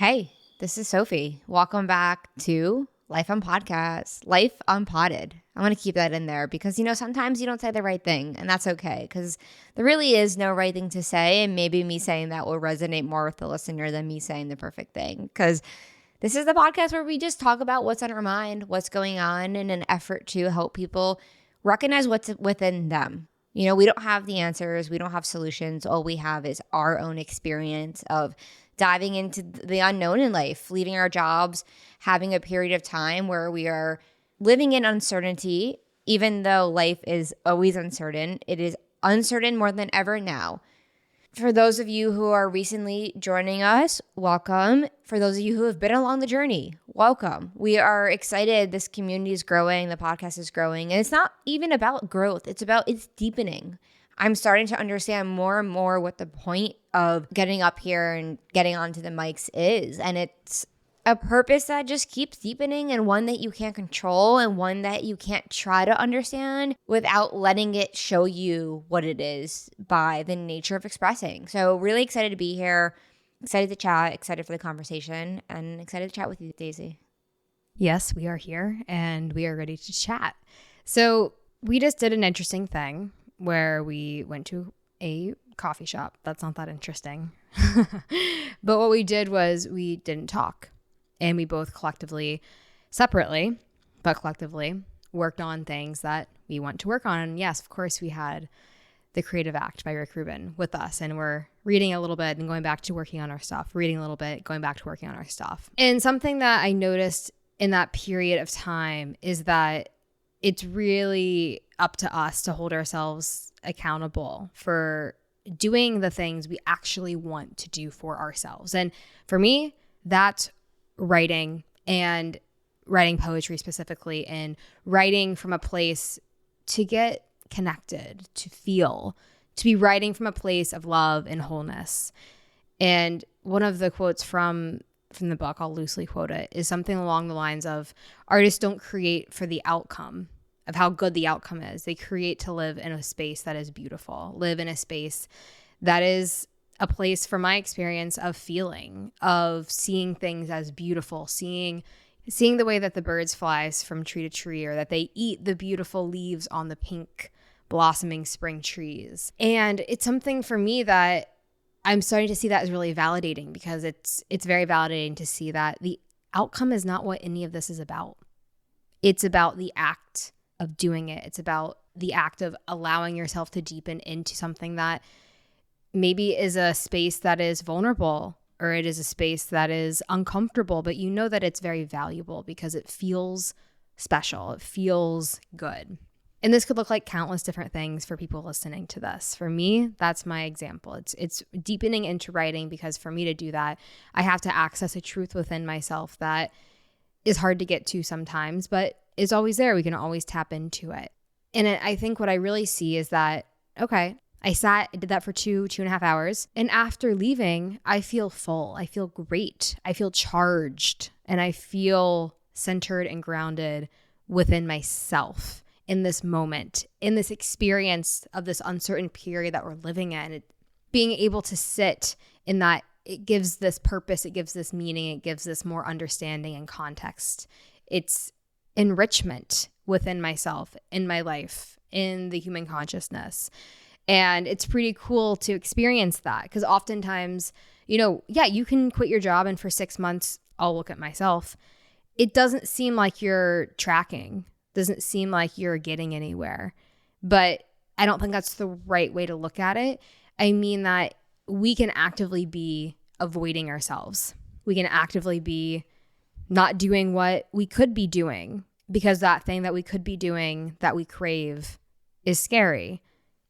Hey, this is Sophie. Welcome back to Life Unpotted. I want to keep that in there because, sometimes you don't say the right thing, and that's okay because there really is no right thing to say, and maybe me saying that will resonate more with the listener than me saying the perfect thing because this is the podcast where we just talk about what's on our mind, what's going on in an effort to help people recognize what's within them. We don't have the answers. We don't have solutions. All we have is our own experience of diving into the unknown in life, leaving our jobs, having a period of time where we are living in uncertainty. Even though life is always uncertain, it is uncertain more than ever now. For those of you who are recently joining us, welcome. For those of you who have been along the journey, welcome. We are excited. This community is growing. The podcast is growing. And it's not even about growth. It's deepening. I'm starting to understand more and more what the point of getting up here and getting onto the mics is. And it's a purpose that just keeps deepening, and one that you can't control, and one that you can't try to understand without letting it show you what it is by the nature of expressing. So really excited to be here, excited to chat, excited for the conversation, and excited to chat with you, Daisy. Yes, we are here and we are ready to chat. So we just did an interesting thing where we went to a coffee shop. That's not that interesting. But what we did was we didn't talk. And we both separately, but collectively, worked on things that we want to work on. And yes, of course, we had The Creative Act by Rick Rubin with us. And we're reading a little bit and going back to working on our stuff, reading a little bit, going back to working on our stuff. And something that I noticed in that period of time is that it's really up to us to hold ourselves accountable for doing the things we actually want to do for ourselves. And for me, that's writing, and writing poetry specifically, and writing from a place to get connected, to feel, to be writing from a place of love and wholeness. And one of the quotes from the book, I'll loosely quote it, is something along the lines of, artists don't create for the outcome of how good the outcome is. They create to live in a space that is beautiful, live in a space that is a place, from my experience, of feeling, of seeing things as beautiful, seeing the way that the birds fly from tree to tree, or that they eat the beautiful leaves on the pink blossoming spring trees. And it's something for me that I'm starting to see that as really validating, because it's very validating to see that the outcome is not what any of this is about. It's about the act of doing it. It's about the act of allowing yourself to deepen into something that maybe is a space that is vulnerable, or it is a space that is uncomfortable, but you know that it's very valuable because it feels special. It feels good. And this could look like countless different things for people listening to this. For me, that's my example. It's deepening into writing, because for me to do that, I have to access a truth within myself that is hard to get to sometimes, but is always there. We can always tap into it. And I think what I really see is that, okay, I did that for 2.5 hours. And after leaving, I feel full. I feel great. I feel charged. And I feel centered and grounded within myself in this moment, in this experience of this uncertain period that we're living in. Being able to sit in that, it gives this purpose, it gives this meaning, it gives this more understanding and context. It's enrichment within myself, in my life, in the human consciousness. And it's pretty cool to experience that, because oftentimes, you can quit your job and for 6 months, I'll look at myself. It doesn't seem like you're tracking, doesn't seem like you're getting anywhere. But I don't think that's the right way to look at it. I mean that we can actively be avoiding ourselves. We can actively be not doing what we could be doing, because that thing that we could be doing that we crave is scary.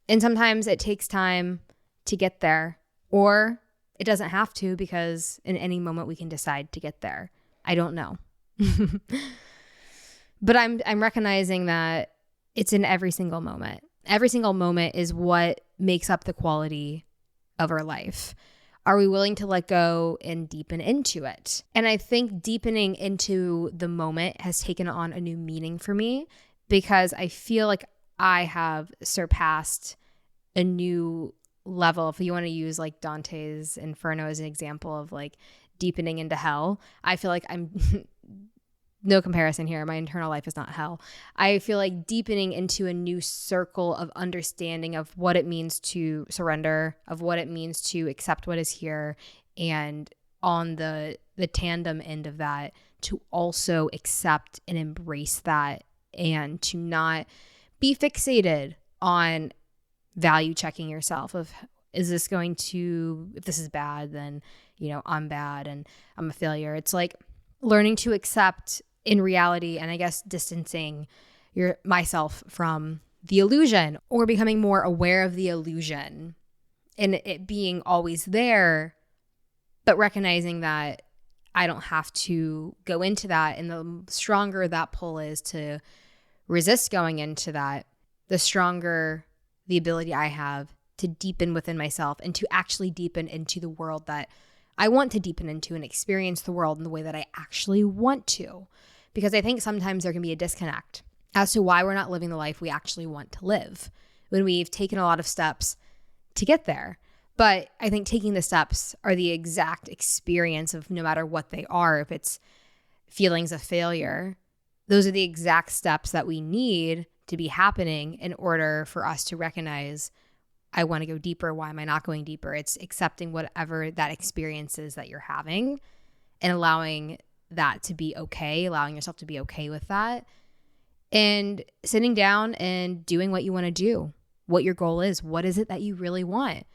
And sometimes it takes time to get there, or it doesn't have to, because in any moment we can decide to get there. I don't know. But I'm recognizing that it's in every single moment. Every single moment is what makes up the quality of our life. Are we willing to let go and deepen into it? And I think deepening into the moment has taken on a new meaning for me, because I feel like I have surpassed a new level. If you want to use like Dante's Inferno as an example of like deepening into hell. I feel like I'm no comparison here. My internal life is not hell. I feel like deepening into a new circle of understanding of what it means to surrender, of what it means to accept what is here, and on the tandem end of that, to also accept and embrace that, and to not be fixated on value checking yourself of, is this going to, if this is bad, then, I'm bad and I'm a failure. It's like learning to accept in reality, and I guess distancing myself from the illusion, or becoming more aware of the illusion and it being always there, but recognizing that I don't have to go into that. And the stronger that pull is to resist going into that, the stronger the ability I have to deepen within myself and to actually deepen into the world that I want to deepen into, and experience the world in the way that I actually want to. Because I think sometimes there can be a disconnect as to why we're not living the life we actually want to live when we've taken a lot of steps to get there. But I think taking the steps are the exact experience of, no matter what they are, if it's feelings of failure, those are the exact steps that we need to be happening in order for us to recognize, I want to go deeper. Why am I not going deeper? It's accepting whatever that experience is that you're having and allowing that to be okay, allowing yourself to be okay with that, and sitting down and doing what you want to do, what your goal is, what is it that you really want.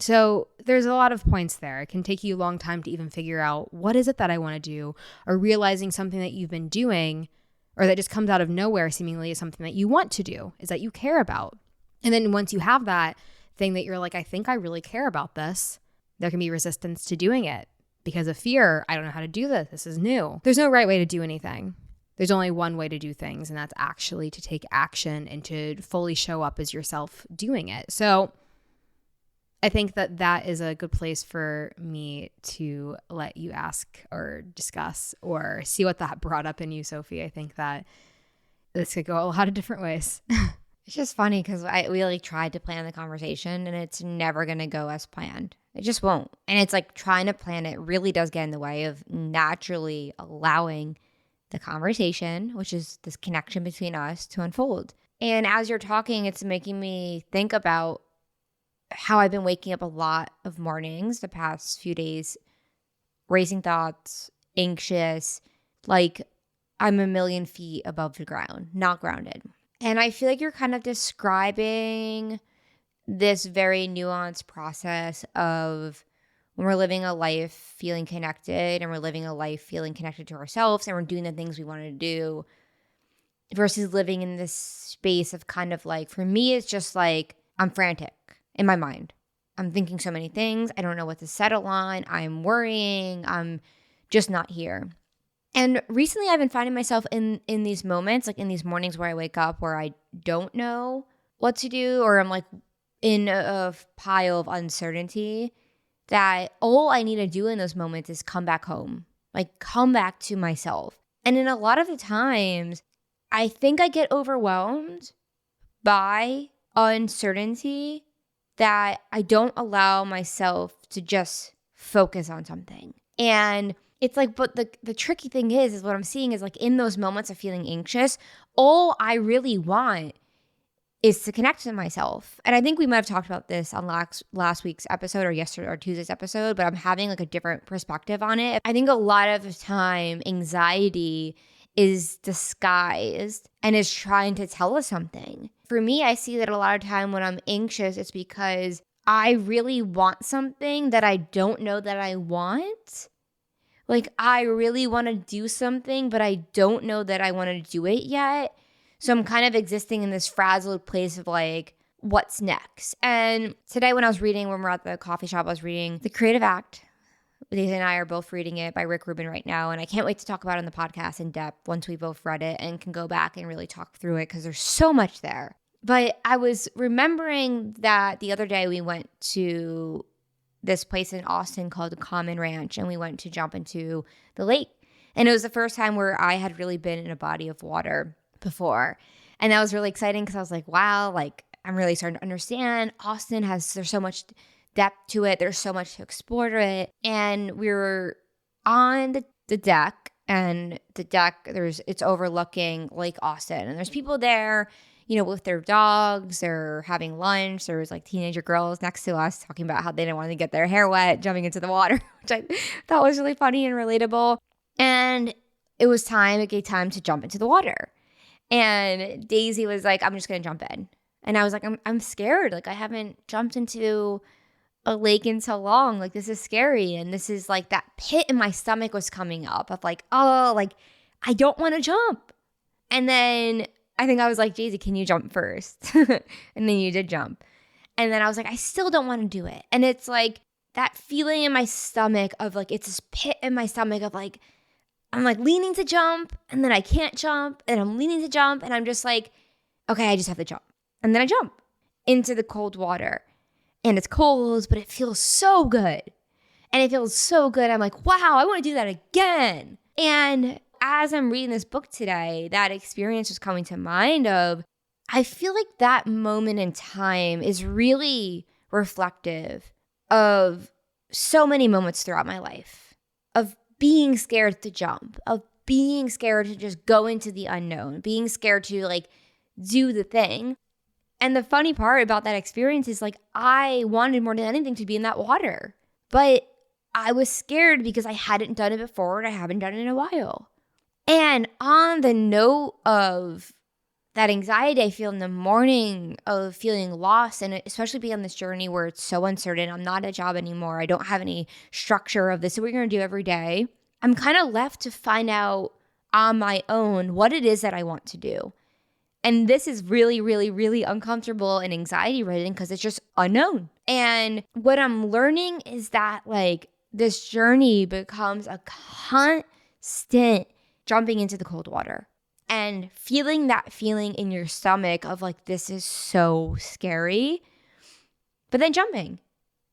So there's a lot of points there. It can take you a long time to even figure out, what is it that I want to do, or realizing something that you've been doing or that just comes out of nowhere seemingly is something that you want to do, is that you care about. And then once you have that thing that you're like, I think I really care about this, there can be resistance to doing it because of fear. I don't know how to do this. This is new. There's no right way to do anything. There's only one way to do things, and that's actually to take action and to fully show up as yourself doing it. So I think that that is a good place for me to let you ask or discuss or see what that brought up in you, Sophie. I think that this could go a lot of different ways. It's just funny because we like tried to plan the conversation and it's never going to go as planned. It just won't. And it's like trying to plan it really does get in the way of naturally allowing the conversation, which is this connection between us, to unfold. And as you're talking, it's making me think about how I've been waking up a lot of mornings the past few days, racing thoughts, anxious, like I'm a million feet above the ground, not grounded. And I feel like you're kind of describing this very nuanced process of when we're living a life feeling connected, and we're living a life feeling connected to ourselves, and we're doing the things we want to do, versus living in this space of kind of like, for me, it's just like I'm frantic in my mind. I'm thinking so many things. I don't know what to settle on. I'm worrying. I'm just not here. And recently I've been finding myself in these moments, like in these mornings where I wake up where I don't know what to do, or I'm like in a pile of uncertainty, that all I need to do in those moments is come back home, like come back to myself. And in a lot of the times, I think I get overwhelmed by uncertainty that I don't allow myself to just focus on something. And it's like, but the tricky thing is what I'm seeing is like in those moments of feeling anxious, all I really want is to connect to myself. And I think we might have talked about this on last week's episode, or yesterday or Tuesday's episode, but I'm having like a different perspective on it. I think a lot of the time anxiety is disguised and is trying to tell us something. For me, I see that a lot of time when I'm anxious, it's because I really want something that I don't know that I want. Like I really want to do something, but I don't know that I want to do it yet. So I'm kind of existing in this frazzled place of like, what's next? And today when we're at the coffee shop, I was reading The Creative Act. Daisy and I are both reading it by Rick Rubin right now. And I can't wait to talk about it on the podcast in depth once we both read it and can go back and really talk through it, because there's so much there. But I was remembering that the other day we went to this place in Austin called the Common Ranch, and we went to jump into the lake. And it was the first time where I had really been in a body of water before. And that was really exciting because I was like, wow, like I'm really starting to understand. There's so much depth to it. There's so much to explore to it. And we were on the deck, and the deck, it's overlooking Lake Austin. And there's people there, with their dogs. They're having lunch. There was like teenager girls next to us talking about how they didn't want to get their hair wet, jumping into the water, which I thought was really funny and relatable. And it gave time to jump into the water. And Daisy was like, I'm just going to jump in. And I was like, I'm scared. Like, I haven't jumped into a lake in so long. Like, this is scary. And this is like that pit in my stomach was coming up of like, oh, like, I don't want to jump. And then I think I was like, Daisy, can you jump first? And then you did jump. And then I was like, I still don't want to do it. And it's like that feeling in my stomach of like, it's this pit in my stomach of like, I'm like leaning to jump and then I can't jump and I'm leaning to jump and I'm just like, okay, I just have to jump. And then I jump into the cold water and it's cold, but it feels so good. And it feels so good. I'm like, wow, I want to do that again. And as I'm reading this book today, that experience was coming to mind of, I feel like that moment in time is really reflective of so many moments throughout my life of being scared to jump, of being scared to just go into the unknown, being scared to like do the thing. And the funny part about that experience is like, I wanted more than anything to be in that water, but I was scared because I hadn't done it before and I haven't done it in a while. And on the note of that anxiety I feel in the morning of feeling lost, and especially being on this journey where it's so uncertain, I'm not at a job anymore, I don't have any structure of this, so we're going to do every day. I'm kind of left to find out on my own what it is that I want to do. And this is really, really, really uncomfortable and anxiety ridden because it's just unknown. And what I'm learning is that like this journey becomes a constant jumping into the cold water and feeling that feeling in your stomach of like, this is so scary, but then jumping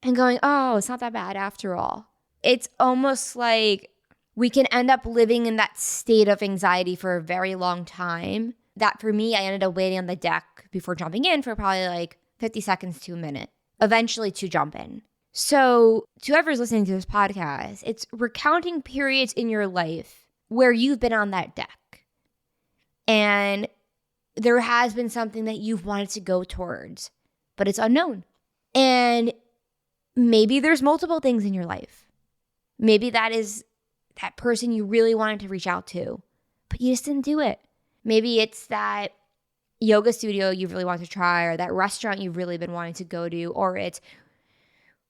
and going, oh, it's not that bad after all. It's almost like we can end up living in that state of anxiety for a very long time. That for me, I ended up waiting on the deck before jumping in for probably like 50 seconds to a minute, eventually to jump in. So to whoever's listening to this podcast, it's recounting periods in your life where you've been on that deck and there has been something that you've wanted to go towards, but it's unknown. And maybe there's multiple things in your life. Maybe that is that person you really wanted to reach out to, but you just didn't do it. Maybe it's that yoga studio you really want to try, or that restaurant you've really been wanting to go to, or it's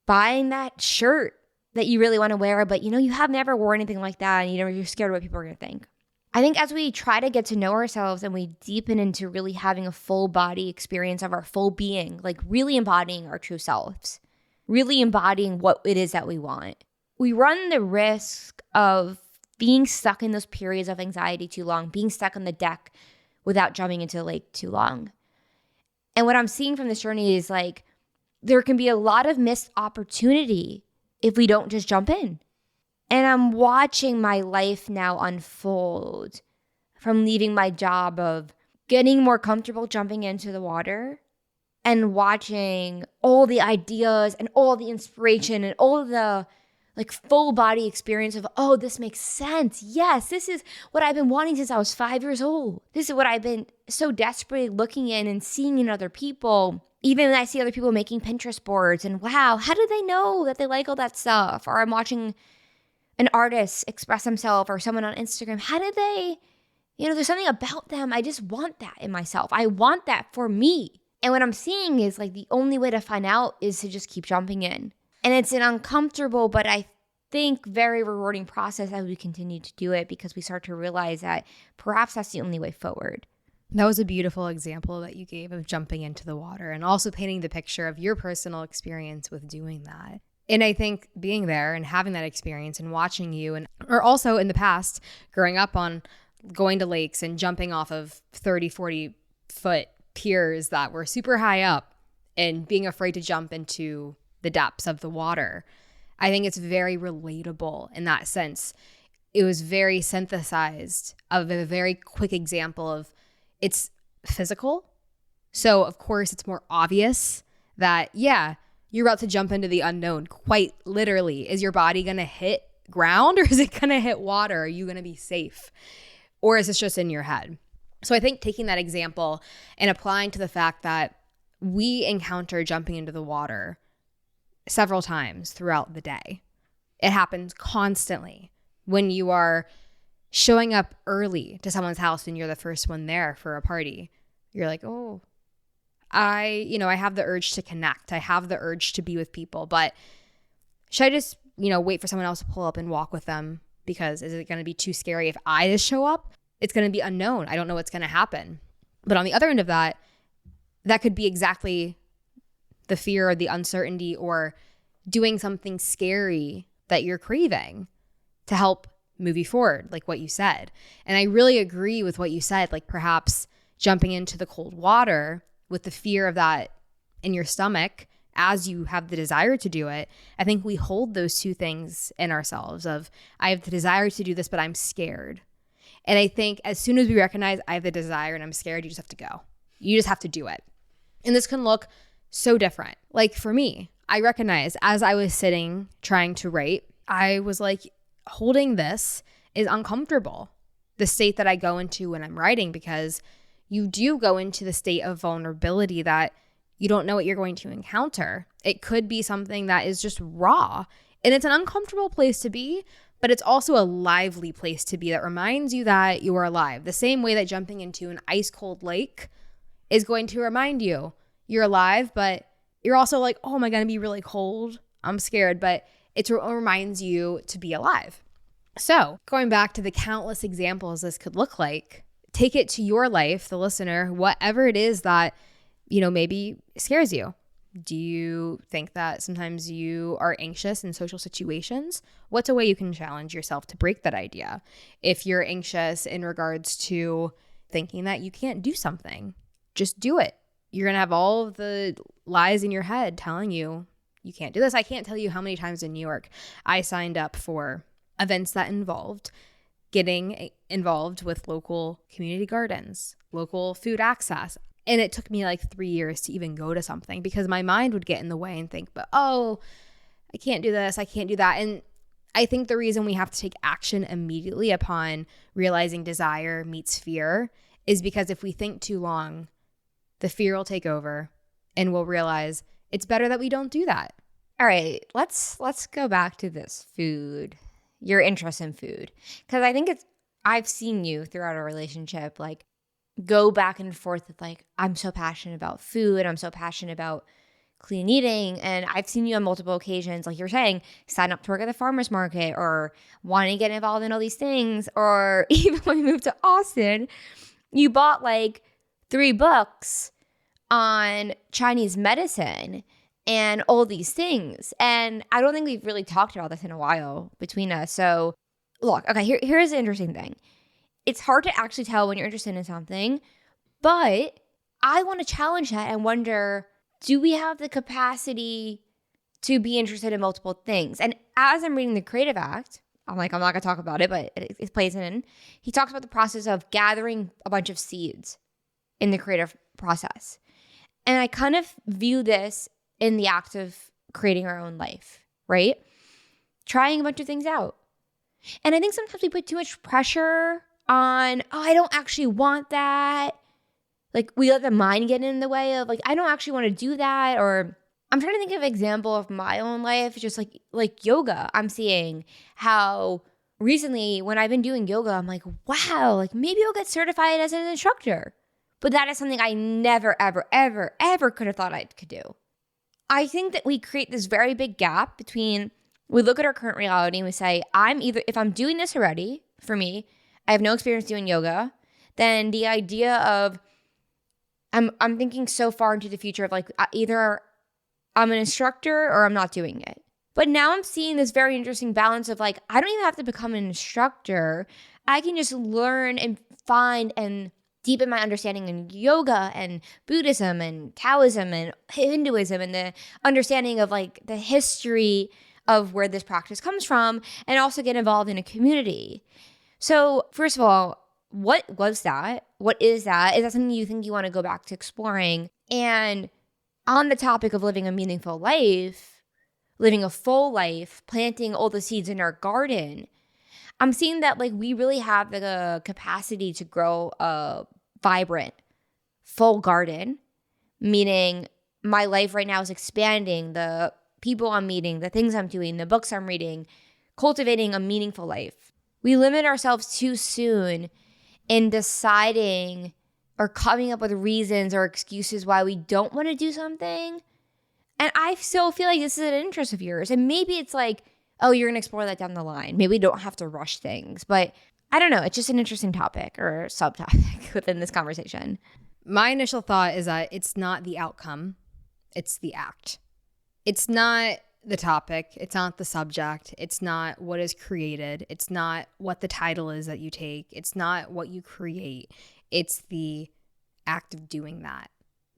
buying that shirt that you really want to wear, but you have never worn anything like that and you're scared of what people are going to think. I think as we try to get to know ourselves and we deepen into really having a full body experience of our full being, like really embodying our true selves, really embodying what it is that we want, we run the risk of being stuck in those periods of anxiety too long, being stuck on the deck without jumping into the lake too long. And what I'm seeing from this journey is like, there can be a lot of missed opportunity if we don't just jump in. And I'm watching my life now unfold from leaving my job of getting more comfortable jumping into the water and watching all the ideas and all the inspiration and all the like full body experience of, oh, this makes sense. Yes, this is what I've been wanting since I was 5 years old. This is what I've been so desperately looking in and seeing in other people. Even when I see other people making Pinterest boards and wow, how do they know that they like all that stuff? Or I'm watching an artist express himself or someone on Instagram. How did they, there's something about them. I just want that in myself. I want that for me. And what I'm seeing is like the only way to find out is to just keep jumping in. And it's an uncomfortable, but I think very rewarding process as we continue to do it because we start to realize that perhaps that's the only way forward. That was a beautiful example that you gave of jumping into the water and also painting the picture of your personal experience with doing that. And I think being there and having that experience and watching you or also in the past, growing up on going to lakes and jumping off of 30, 40 foot piers that were super high up and being afraid to jump into the depths of the water. I think it's very relatable in that sense. It was very synthesized of a very quick example of it's physical. So of course it's more obvious that, yeah, You're about to jump into the unknown, quite literally. Is your body going to hit ground or is it going to hit water? Are you going to be safe? Or is this just in your head? So I think taking that example and applying to the fact that we encounter jumping into the water several times throughout the day. It happens constantly. When you are showing up early to someone's house and you're the first one there for a party, you're like, oh, I have the urge to connect. I have the urge to be with people, but should I just, wait for someone else to pull up and walk with them? Because is it going to be too scary if I just show up? It's going to be unknown. I don't know what's going to happen. But on the other end of that, that could be exactly the fear or the uncertainty or doing something scary that you're craving to help move you forward, like what you said. And I really agree with what you said, like perhaps jumping into the cold water with the fear of that in your stomach as you have the desire to do it. I think we hold those two things in ourselves of, I have the desire to do this, but I'm scared. And I think as soon as we recognize I have the desire and I'm scared, you just have to go. You just have to do it. And this can look so different. Like for me, I recognize as I was sitting trying to write, I was like, holding this is uncomfortable. The state that I go into when I'm writing, because you do go into the state of vulnerability that you don't know what you're going to encounter. It could be something that is just raw. And it's an uncomfortable place to be, but it's also a lively place to be that reminds you that you are alive. The same way that jumping into an ice cold lake is going to remind you you're alive, but you're also like, oh, am I going to be really cold? I'm scared, but it reminds you to be alive. So going back to the countless examples this could look like, take it to your life, the listener, whatever it is that, maybe scares you. Do you think that sometimes you are anxious in social situations? What's a way you can challenge yourself to break that idea? If you're anxious in regards to thinking that you can't do something, just do it. You're going to have all of the lies in your head telling you you can't do this. I can't tell you how many times in New York I signed up for events that involved getting involved with local community gardens, local food access. And it took me like 3 years to even go to something because my mind would get in the way and think, I can't do this, I can't do that. And I think the reason we have to take action immediately upon realizing desire meets fear is because if we think too long, the fear will take over and we'll realize it's better that we don't do that. All right, let's go back to this food, your interest in food. Because I think I've seen you throughout our relationship, like, go back and forth with like, I'm so passionate about food. I'm so passionate about clean eating. And I've seen you on multiple occasions, like you're saying, sign up to work at the farmer's market or wanting to get involved in all these things. Or even when we moved to Austin, you bought like 3 books on Chinese medicine and all these things. And I don't think we've really talked about this in a while between us. So look, okay, here's the interesting thing. It's hard to actually tell when you're interested in something, but I want to challenge that and wonder, do we have the capacity to be interested in multiple things? And as I'm reading the Creative Act, I'm like, I'm not going to talk about it, but it plays in. He talks about the process of gathering a bunch of seeds in the creative process. And I kind of view this in the act of creating our own life, right? Trying a bunch of things out. And I think sometimes we put too much pressure on, I don't actually want that. Like we let the mind get in the way of like, I don't actually want to do that. Or I'm trying to think of an example of my own life, just like yoga. I'm seeing how recently when I've been doing yoga, I'm like, wow, like maybe I'll get certified as an instructor. But that is something I never, ever, ever, ever could have thought I could do. I think that we create this very big gap between, we look at our current reality and we say, if I'm doing this already, for me, I have no experience doing yoga, then the idea of, I'm thinking so far into the future of like, either I'm an instructor or I'm not doing it. But now I'm seeing this very interesting balance of like, I don't even have to become an instructor. I can just learn and find and deepen my understanding in yoga and Buddhism and Taoism and Hinduism and the understanding of like the history of where this practice comes from and also get involved in a community. So first of all, what was that? What is that? Is that something you think you want to go back to exploring? And On the topic of living a meaningful life, living a full life, planting all the seeds in our garden, I'm seeing that like we really have the capacity to grow a vibrant, full garden, meaning my life right now is expanding, the people I'm meeting, the things I'm doing, the books I'm reading, cultivating a meaningful life. We limit ourselves too soon in deciding or coming up with reasons or excuses why we don't want to do something. And I still feel like this is an interest of yours. And maybe it's like, oh, you're going to explore that down the line. Maybe we don't have to rush things. But I don't know. It's just an interesting topic or subtopic within this conversation. My initial thought is that it's not the outcome, it's the act. It's not the topic, it's not the subject, it's not what is created, it's not what the title is that you take, it's not what you create, it's the act of doing that.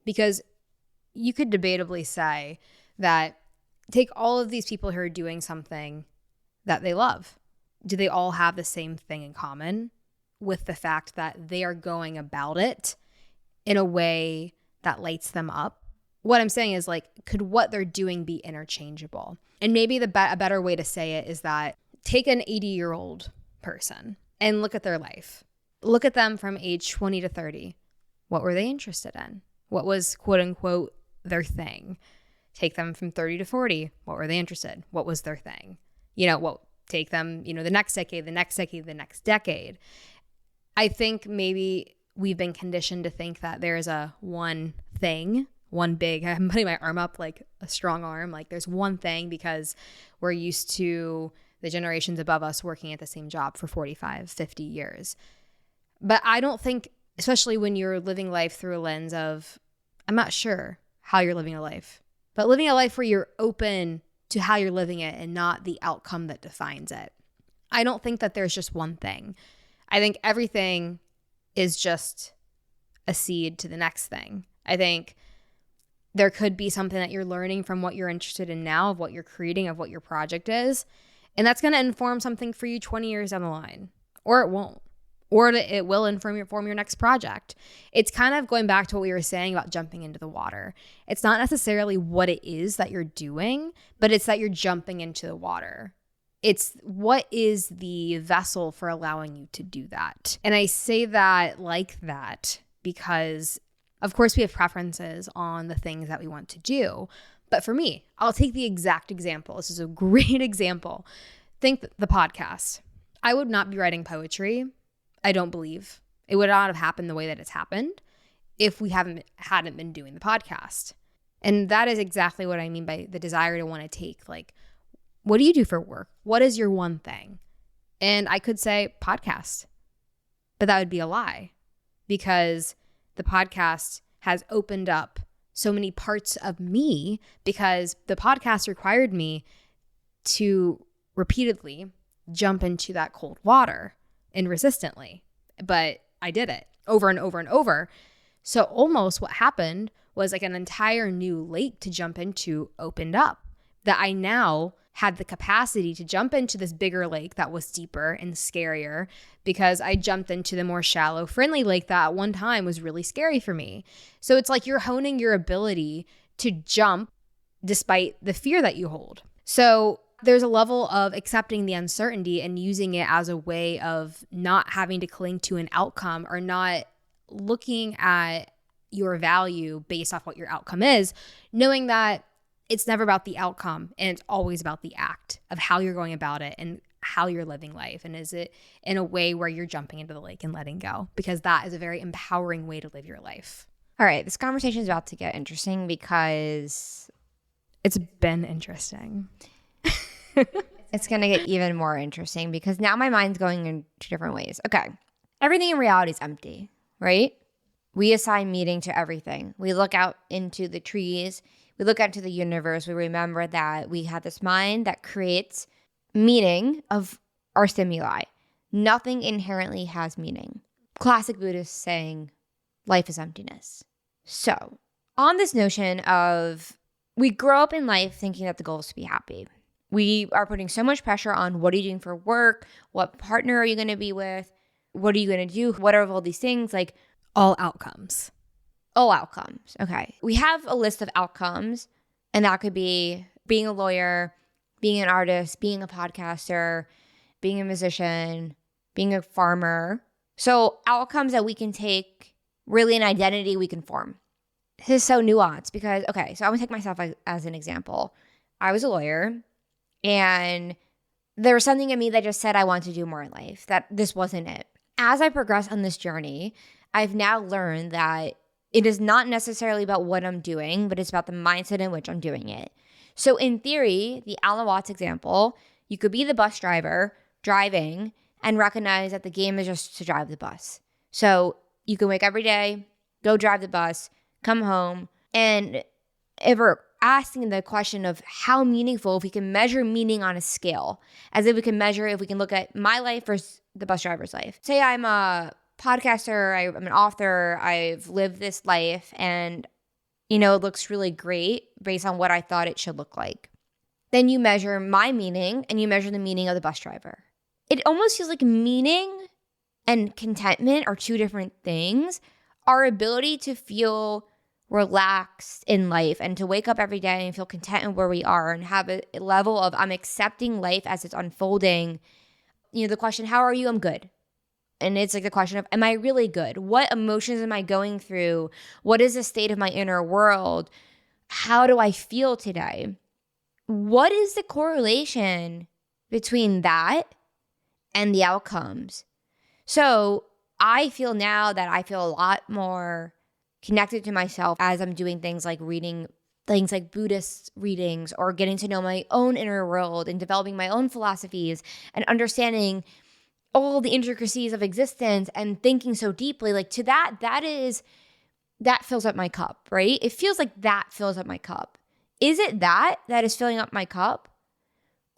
Because you could debatably say that take all of these people who are doing something that they love. Do they all have the same thing in common with the fact that they are going about it in a way that lights them up? What I'm saying is like, could what they're doing be interchangeable? And maybe a better way to say it is that take an 80-year-old person and look at their life. Look at them from age 20 to 30. What were they interested in? What was quote unquote their thing? Take them from 30 to 40. What were they interested? What was their thing? Take them, the next decade, the next decade, the next decade. I think maybe we've been conditioned to think that there's a one thing, one big, I'm putting my arm up like a strong arm, like there's one thing because we're used to the generations above us working at the same job for 45, 50 years. But I don't think, especially when you're living life through a lens of, I'm not sure how you're living a life, but living a life where you're open to how you're living it and not the outcome that defines it. I don't think that there's just one thing. I think everything is just a seed to the next thing. I think there could be something that you're learning from what you're interested in now, of what you're creating, of what your project is. And that's going to inform something for you 20 years down the line. Or it won't. Or it will inform your next project. It's kind of going back to what we were saying about jumping into the water. It's not necessarily what it is that you're doing, but it's that you're jumping into the water. It's what is the vessel for allowing you to do that. And I say that like that because, of course, we have preferences on the things that we want to do. But for me, I'll take the exact example. This is a great example. Think the podcast. I would not be writing poetry. I don't believe. It would not have happened the way that it's happened if we hadn't been doing the podcast. And that is exactly what I mean by the desire to want to take, like, what do you do for work? What is your one thing? And I could say podcast, but that would be a lie because the podcast has opened up so many parts of me because the podcast required me to repeatedly jump into that cold water and resistantly, but I did it over and over and over. So almost what happened was like an entire new lake to jump into opened up that I now had the capacity to jump into this bigger lake that was deeper and scarier because I jumped into the more shallow, friendly lake that at one time was really scary for me. So it's like you're honing your ability to jump despite the fear that you hold. So there's a level of accepting the uncertainty and using it as a way of not having to cling to an outcome or not looking at your value based off what your outcome is, knowing that it's never about the outcome and it's always about the act of how you're going about it and how you're living life. And is it in a way where you're jumping into the lake and letting go? Because that is a very empowering way to live your life. All right, this conversation is about to get interesting because it's been interesting. It's going to get even more interesting because now my mind's going in two different ways. Okay, everything in reality is empty, right? We assign meaning to everything. We look out into the trees. We look out into the universe. We remember that we have this mind that creates meaning of our stimuli. Nothing inherently has meaning. Classic Buddhist saying, life is emptiness. So, on this notion of we grow up in life thinking that the goal is to be happy. We are putting so much pressure on what are you doing for work? What partner are you going to be with? What are you going to do? What are all these things? Like all outcomes. all outcomes. Okay. We have a list of outcomes, and that could be being a lawyer, being an artist, being a podcaster, being a musician, being a farmer. So outcomes that we can take, really an identity we can form. This is so nuanced because, okay, so I'm going to take myself as an example. I was a lawyer, and there was something in me that just said I want to do more in life, that this wasn't it. As I progress on this journey, I've now learned that it is not necessarily about what I'm doing, but it's about the mindset in which I'm doing it. So in theory, the Alan Watts example, you could be the bus driver driving and recognize that the game is just to drive the bus. So you can wake every day, go drive the bus, come home, and if we're asking the question of how meaningful, if we can measure meaning on a scale, as if we can measure, if we can look at my life versus the bus driver's life. Say I'm a podcaster, I'm an author, I've lived this life, and it looks really great based on what I thought it should look like. Then you measure my meaning and you measure the meaning of the bus driver. It almost feels like meaning and contentment are two different things. Our ability to feel relaxed in life and to wake up every day and feel content in where we are and have a level of I'm accepting life as it's unfolding. The question, how are you? I'm good. And it's like the question of, am I really good? What emotions am I going through? What is the state of my inner world? How do I feel today? What is the correlation between that and the outcomes? So I feel now that I feel a lot more connected to myself as I'm doing things like reading things like Buddhist readings or getting to know my own inner world and developing my own philosophies and understanding all the intricacies of existence and thinking so deeply. Like to that fills up my cup, right? It feels like that fills up my cup. Is it that is filling up my cup?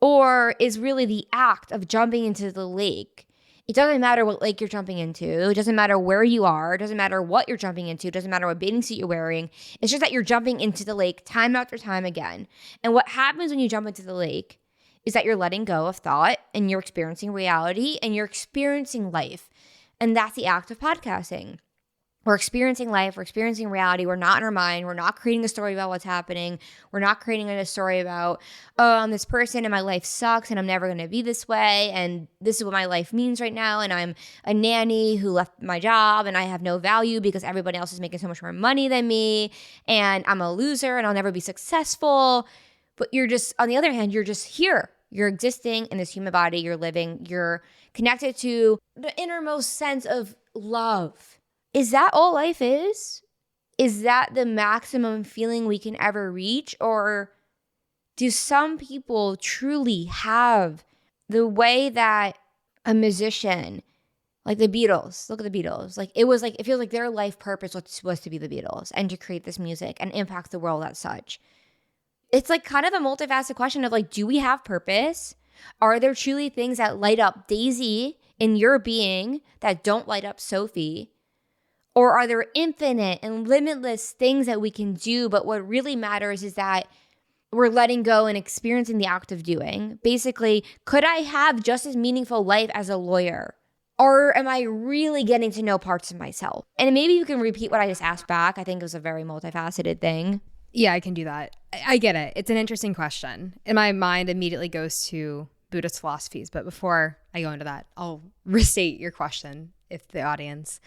Or is really the act of jumping into the lake? It doesn't matter what lake you're jumping into. It doesn't matter where you are. It doesn't matter what you're jumping into. It doesn't matter what bathing suit you're wearing. It's just that you're jumping into the lake time after time again. And what happens when you jump into the lake is that you're letting go of thought and you're experiencing reality and you're experiencing life. And that's the act of podcasting. We're experiencing life. We're experiencing reality. We're not in our mind. We're not creating a story about what's happening. We're not creating a story about, oh, I'm this person and my life sucks and I'm never going to be this way. And this is what my life means right now. And I'm a nanny who left my job and I have no value because everybody else is making so much more money than me. And I'm a loser and I'll never be successful. But you're just, on the other hand, you're just here. You're existing in this human body. You're living. You're connected to the innermost sense of love. Is that all life is? Is that the maximum feeling we can ever reach? Or do some people truly have the way that a musician, like the Beatles, look at the Beatles, like it feels like their life purpose was to be the Beatles and to create this music and impact the world as such. It's like kind of a multifaceted question of like, do we have purpose? Are there truly things that light up Daisy in your being that don't light up Sophie? Or are there infinite and limitless things that we can do, but what really matters is that we're letting go and experiencing the act of doing? Basically, could I have just as meaningful life as a lawyer? Or am I really getting to know parts of myself? And maybe you can repeat what I just asked back. I think it was a very multifaceted thing. Yeah, I can do that. I get it. It's an interesting question. And my mind immediately goes to Buddhist philosophies. But before I go into that, I'll restate your question if the audience,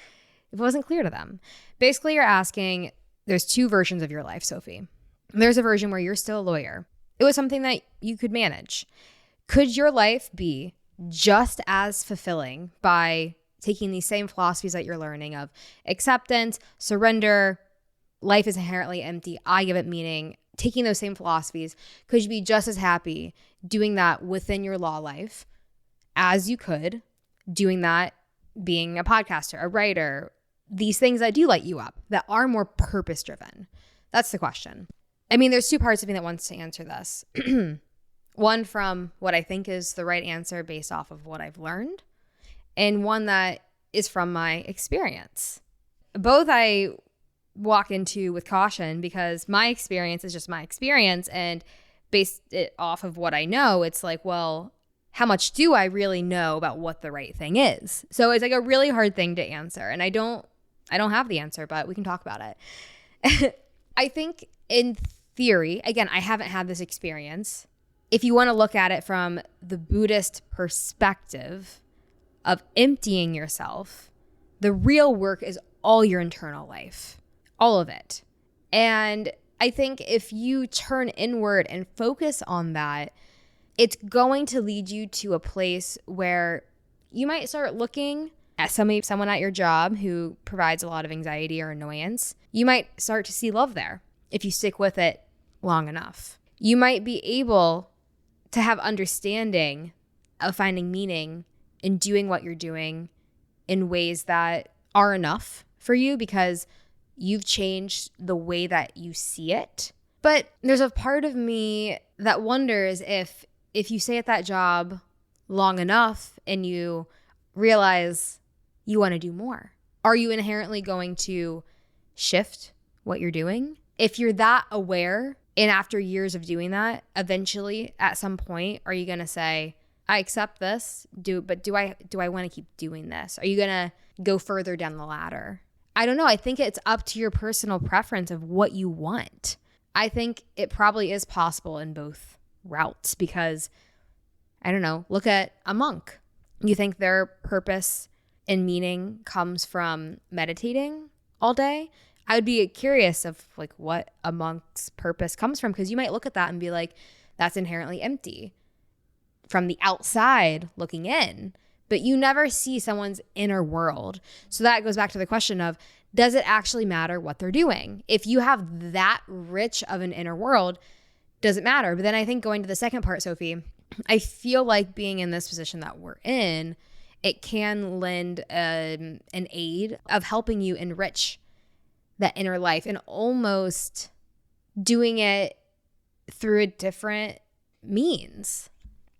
if it wasn't clear to them. Basically, you're asking, there's two versions of your life, Sophie. There's a version where you're still a lawyer. It was something that you could manage. Could your life be just as fulfilling by taking these same philosophies that you're learning of acceptance, surrender, life is inherently empty, I give it meaning, taking those same philosophies, could you be just as happy doing that within your law life as you could doing that being a podcaster, a writer, these things that do light you up, that are more purpose-driven? That's the question. I mean, there's two parts of me that wants to answer this. One from what I think is the right answer based off of what I've learned, and one that is from my experience. Both I walk into with caution because my experience is just my experience, and based it off of what I know, it's like, well, how much do I really know about what the right thing is? So it's like a really hard thing to answer, and I don't I don't have the answer, but we can talk about it. I think in theory, again, I haven't had this experience. If you want to look at it from the Buddhist perspective of emptying yourself, the real work is all your internal life, all of it. And I think if you turn inward and focus on that, it's going to lead you to a place where you might start looking at someone at your job who provides a lot of anxiety or annoyance. You might start to see love there if you stick with it long enough. You might be able to have understanding of finding meaning in doing what you're doing in ways that are enough for you because you've changed the way that you see it. But there's a part of me that wonders if you stay at that job long enough and you realize you want to do more, are you inherently going to shift what you're doing? If you're that aware, and after years of doing that, eventually at some point, are you going to say, I accept this, but do I want to keep doing this? Are you going to go further down the ladder? I don't know. I think it's up to your personal preference of what you want. I think it probably is possible in both routes because, I don't know, look at a monk. You think their purpose and meaning comes from meditating all day? I would be curious of like what a monk's purpose comes from, because you might look at that and be like, that's inherently empty from the outside looking in, but you never see someone's inner world. So that goes back to the question of, does it actually matter what they're doing? If you have that rich of an inner world, does it matter? But then I think going to the second part, Sophie, I feel like being in this position that we're in, it can lend an aid of helping you enrich that inner life and almost doing it through a different means.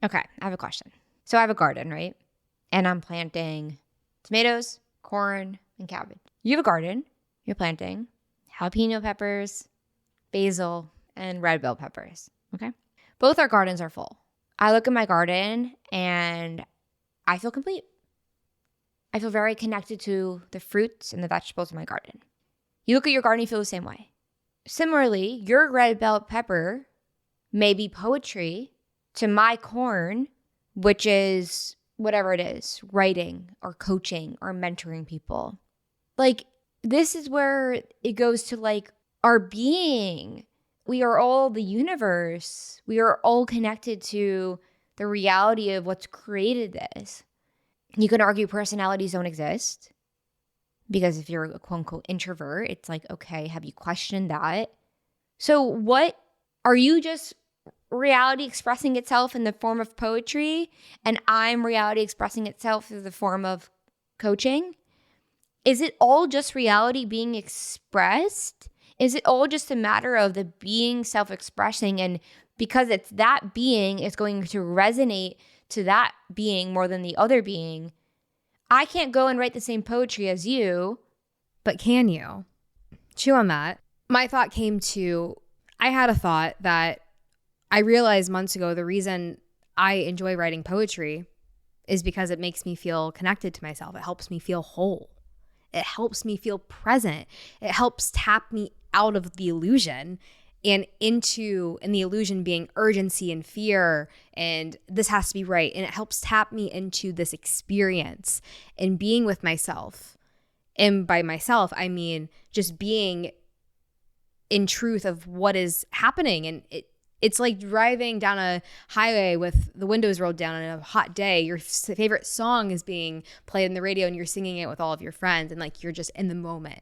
Okay, I have a question. So I have a garden, right? And I'm planting tomatoes, corn, and cabbage. You have a garden. You're planting jalapeno peppers, basil, and red bell peppers, okay? Both our gardens are full. I look at my garden and I feel complete. I feel very connected to the fruits and the vegetables in my garden. You look at your garden, you feel the same way. Similarly, your red bell pepper may be poetry to my corn, which is whatever it is, writing or coaching or mentoring people. Like, this is where it goes to like our being. We are all the universe. We are all connected to the reality of what's created this. You can argue personalities don't exist because if you're a quote unquote introvert, it's like, okay, have you questioned that? So what are you just reality expressing itself in the form of poetry and I'm reality expressing itself through the form of coaching? Is it all just reality being expressed? Is it all just a matter of the being self-expressing, and because it's that being, it's going to resonate to that being more than the other being? I can't go and write the same poetry as you. But can you? Chew on that. My thought came to, I had a thought that I realized months ago, the reason I enjoy writing poetry is because it makes me feel connected to myself. It helps me feel whole. It helps me feel present. It helps tap me out of the illusion and the illusion being urgency and fear and this has to be right. And it helps tap me into this experience and being with myself. And by myself, I mean just being in truth of what is happening. And it's like driving down a highway with the windows rolled down on a hot day. Your favorite song is being played on the radio and you're singing it with all of your friends and like you're just in the moment.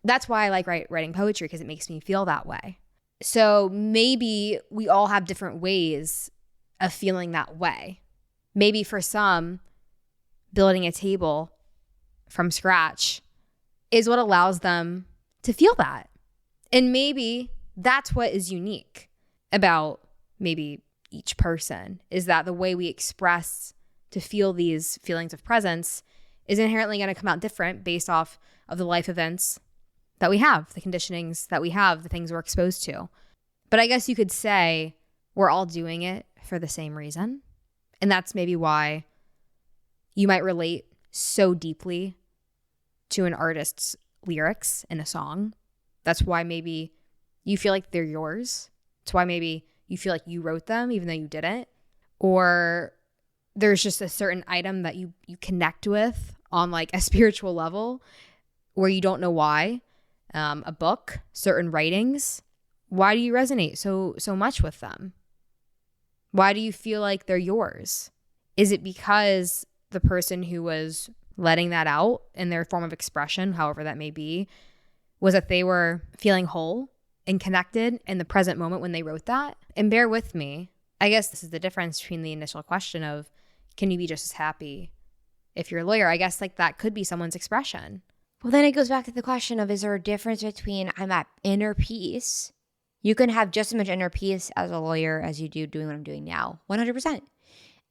That's why I like writing poetry, because it makes me feel that way. So maybe we all have different ways of feeling that way. Maybe for some, building a table from scratch is what allows them to feel that. And maybe that's what is unique about maybe each person, is that the way we express to feel these feelings of presence is inherently going to come out different based off of the life events that we have, the conditionings that we have, the things we're exposed to. But I guess you could say we're all doing it for the same reason. And that's maybe why you might relate so deeply to an artist's lyrics in a song. That's why maybe you feel like they're yours. It's why maybe you feel like you wrote them even though you didn't. Or there's just a certain item that you connect with on like a spiritual level where you don't know why. A book, certain writings. Why do you resonate so much with them? Why do you feel like they're yours? Is it because the person who was letting that out in their form of expression, however that may be, was that they were feeling whole and connected in the present moment when they wrote that? And bear with me. I guess this is the difference between the initial question of, can you be just as happy if you're a lawyer? I guess like that could be someone's expression. Well, then it goes back to the question of, is there a difference between I'm at inner peace? You can have just as much inner peace as a lawyer as you do doing what I'm doing now, 100%.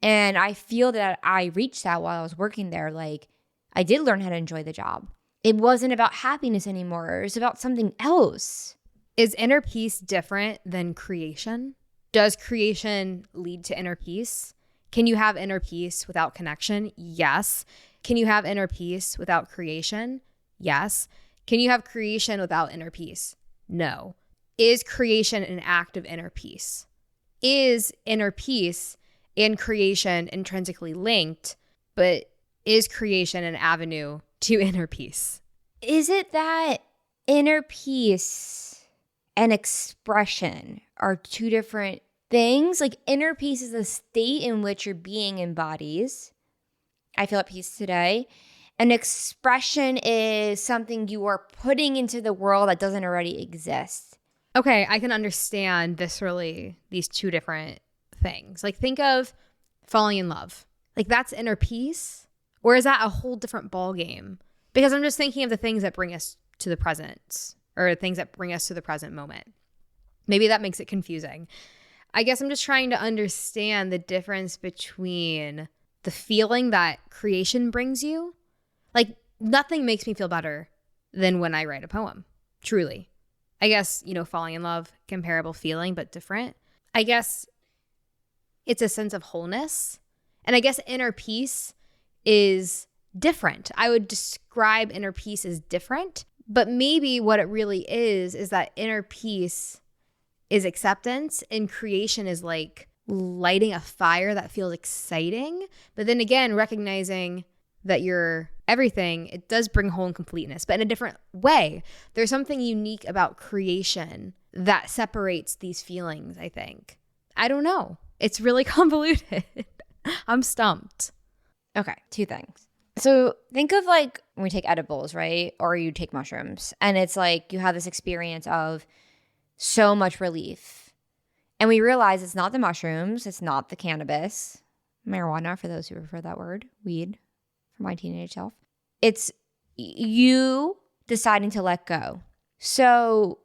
And I feel that I reached that while I was working there. Like, I did learn how to enjoy the job. It wasn't about happiness anymore. It was about something else. Is inner peace different than creation? Does creation lead to inner peace? Can you have inner peace without connection? Yes. Can you have inner peace without creation? Yes. Can you have creation without inner peace? No. Is creation an act of inner peace? Is inner peace and creation intrinsically linked, but is creation an avenue to inner peace? Is it that inner peace and expression are two different things? Like, inner peace is a state in which your being embodies. I feel at peace today. And expression is something you are putting into the world that doesn't already exist. Okay, I can understand viscerally these two different things. Like, think of falling in love. Like, that's inner peace? Or is that a whole different ball game? Because I'm just thinking of the things that bring us to the present, or things that bring us to the present moment. Maybe that makes it confusing. I guess I'm just trying to understand the difference between the feeling that creation brings you. Like, nothing makes me feel better than when I write a poem, truly. I guess, falling in love, comparable feeling, but different. I guess it's a sense of wholeness. And I guess inner peace is different. I would describe inner peace as different, but maybe what it really is that inner peace is acceptance and creation is like lighting a fire that feels exciting. But then again, recognizing that you're everything, it does bring whole and completeness, but in a different way. There's something unique about creation that separates these feelings, I think. I don't know. It's really convoluted. I'm stumped. Okay, two things. So think of like when we take edibles, right? Or you take mushrooms, and it's like you have this experience of so much relief. And we realize it's not the mushrooms, it's not the cannabis, marijuana for those who prefer that word, weed for my teenage self. It's you deciding to let go. So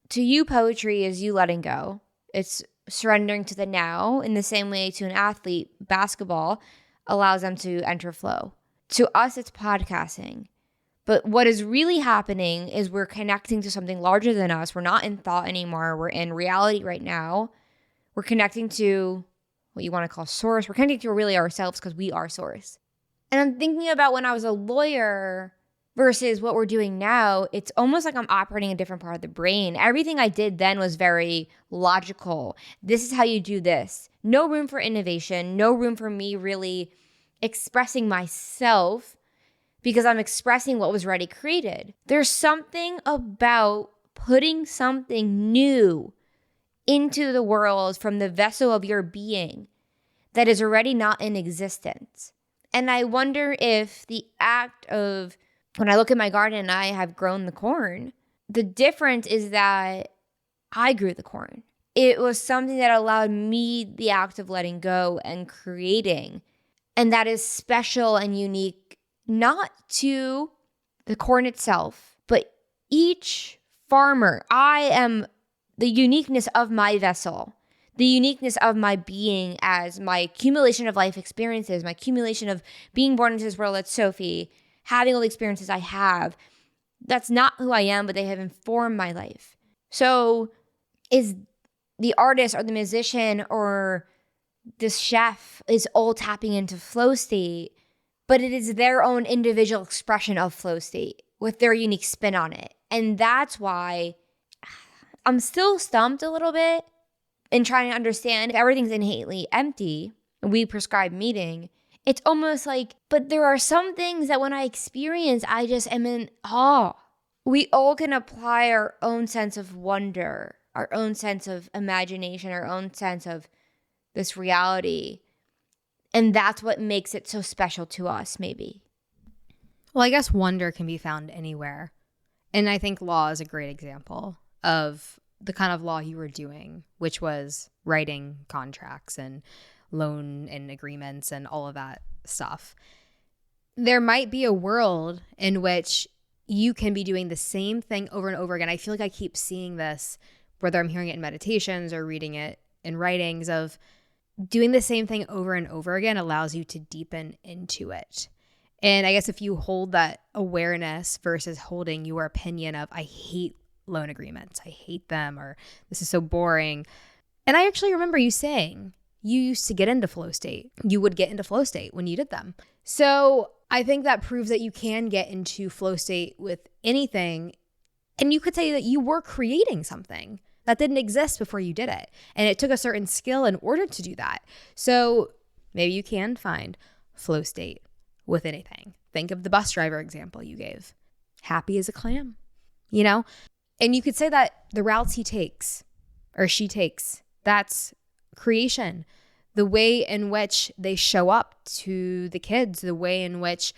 to you, poetry is you letting go. It's surrendering to the now in the same way to an athlete, basketball allows them to enter flow. To us, it's podcasting. But what is really happening is we're connecting to something larger than us. We're not in thought anymore. We're in reality right now. We're connecting to what you want to call source. We're connecting to really ourselves because we are source. And I'm thinking about when I was a lawyer versus what we're doing now. It's almost like I'm operating a different part of the brain. Everything I did then was very logical. This is how you do this. No room for innovation. No room for me really expressing myself because I'm expressing what was already created. There's something about putting something new into the world from the vessel of your being that is already not in existence. And I wonder if the act of, when I look at my garden and I have grown the corn, the difference is that I grew the corn. It was something that allowed me the act of letting go and creating. And that is special and unique, not to the corn itself, but each farmer. I am the uniqueness of my vessel, the uniqueness of my being as my accumulation of life experiences, my accumulation of being born into this world as Sophie, having all the experiences I have. That's not who I am, but they have informed my life. So is the artist or the musician or this chef is all tapping into flow state, but it is their own individual expression of flow state. with their unique spin on it. And that's why I'm still stumped a little bit in trying to understand if everything's innately empty, we prescribe meaning. It's almost like, but there are some things that when I experience, I just am in awe. We all can apply our own sense of wonder, our own sense of imagination, our own sense of this reality. And that's what makes it so special to us, maybe. Well, I guess wonder can be found anywhere. And I think law is a great example of the kind of law you were doing, which was writing contracts and loan and agreements and all of that stuff. There might be a world in which you can be doing the same thing over and over again. I feel like I keep seeing this, whether I'm hearing it in meditations or reading it in writings, of doing the same thing over and over again allows you to deepen into it. And I guess if you hold that awareness versus holding your opinion of, I hate loan agreements, I hate them, or this is so boring. And I actually remember you saying you used to get into flow state. You would get into flow state when you did them. So I think that proves that you can get into flow state with anything. And you could say that you were creating something that didn't exist before you did it. And it took a certain skill in order to do that. So maybe you can find flow state with anything. Think of the bus driver example you gave. Happy as a clam, you know? And you could say that the routes he takes or she takes, that's creation. The way in which they show up to the kids, the way in which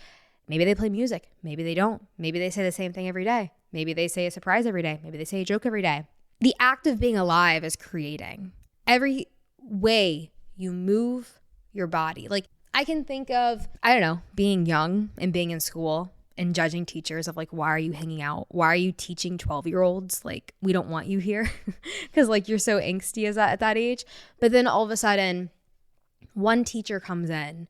maybe they play music, maybe they don't. Maybe they say the same thing every day. Maybe they say a surprise every day. Maybe they say a joke every day. The act of being alive is creating. Every way you move your body. Like, I can think of, I don't know, being young and being in school and judging teachers of like, why are you hanging out? Why are you teaching 12-year-olds? Like, we don't want you here because like you're so angsty at that age. But then all of a sudden, one teacher comes in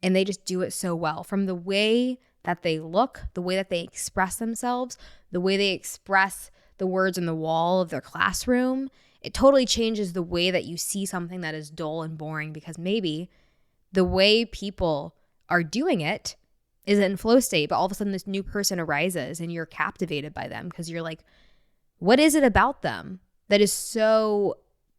and they just do it so well, from the way that they look, the way that they express themselves, the way they express the words on the wall of their classroom. It totally changes the way that you see something that is dull and boring, because maybe the way people are doing it is in flow state, but all of a sudden this new person arises and you're captivated by them because you're like, what is it about them that is so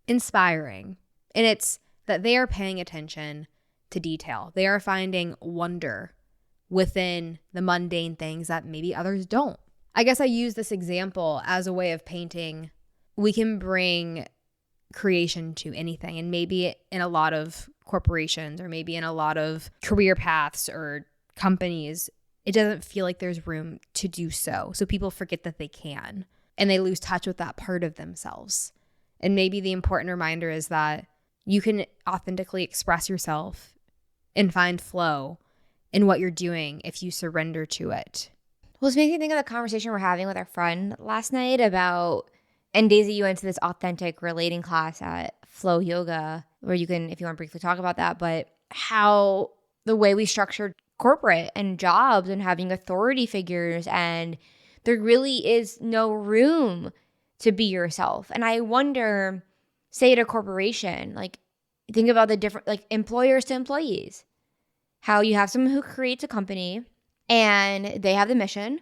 inspiring? And it's that they are paying attention to detail. They are finding wonder within the mundane things that maybe others don't. I guess I use this example as a way of painting. We can bring creation to anything, and maybe in a lot of corporations or maybe in a lot of career paths or companies, it doesn't feel like there's room to do so. So people forget that they can, and they lose touch with that part of themselves. And maybe the important reminder is that you can authentically express yourself and find flow in what you're doing if you surrender to it. Well, it's making me think of the conversation we're having with our friend last night about, and Daisy, you went to this authentic relating class at Flow Yoga, where you can, if you want to briefly talk about that, but how the way we structured corporate and jobs and having authority figures, and there really is no room to be yourself. And I wonder, say at a corporation, like think about the different, like employers to employees, how you have someone who creates a company and they have the mission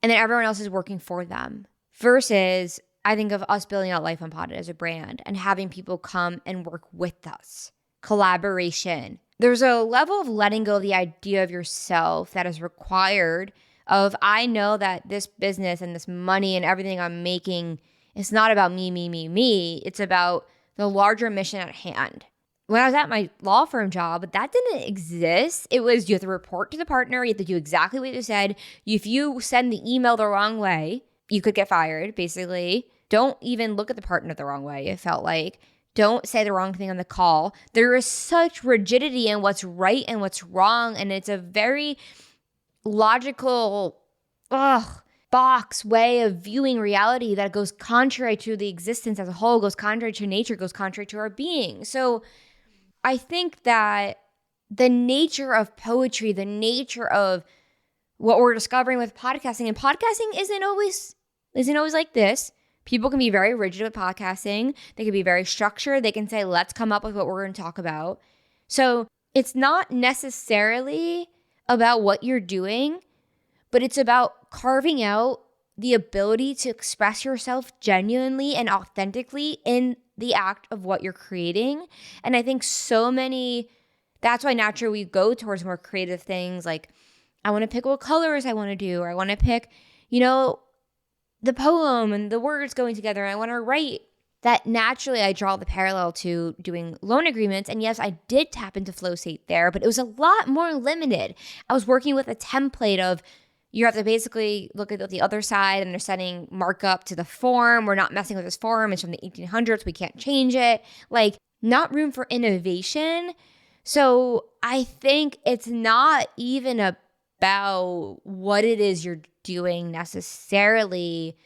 and then everyone else is working for them, versus I think of us building out Life Unpotted as a brand and having people come and work with us. Collaboration. There's a level of letting go of the idea of yourself that is required of, I know that this business and this money and everything I'm making, it's not about me, me, me, me. It's about the larger mission at hand. When I was at my law firm job, that didn't exist. It was, you have to report to the partner. You have to do exactly what you said. If you send the email the wrong way, you could get fired, basically. Don't even look at the partner the wrong way, it felt like. Don't say the wrong thing on the call. There is such rigidity in what's right and what's wrong, and it's a very logical, box way of viewing reality that goes contrary to the existence as a whole, goes contrary to nature, goes contrary to our being. So I think that the nature of poetry, the nature of what we're discovering with podcasting, and podcasting isn't always like this. People can be very rigid with podcasting. They can be very structured. They can say, let's come up with what we're going to talk about. So it's not necessarily about what you're doing, but it's about carving out the ability to express yourself genuinely and authentically in the act of what you're creating. And I think that's why naturally we go towards more creative things. Like, I want to pick what colors I want to do, or I want to pick, the poem and the words going together. I want to write. That naturally I draw the parallel to doing loan agreements. And yes, I did tap into flow state there, but it was a lot more limited. I was working with a template of, you have to basically look at the other side, and they're setting markup to the form. We're not messing with this form. It's from the 1800s. We can't change it. Like, not room for innovation. So I think it's not even about what it is you're doing necessarily.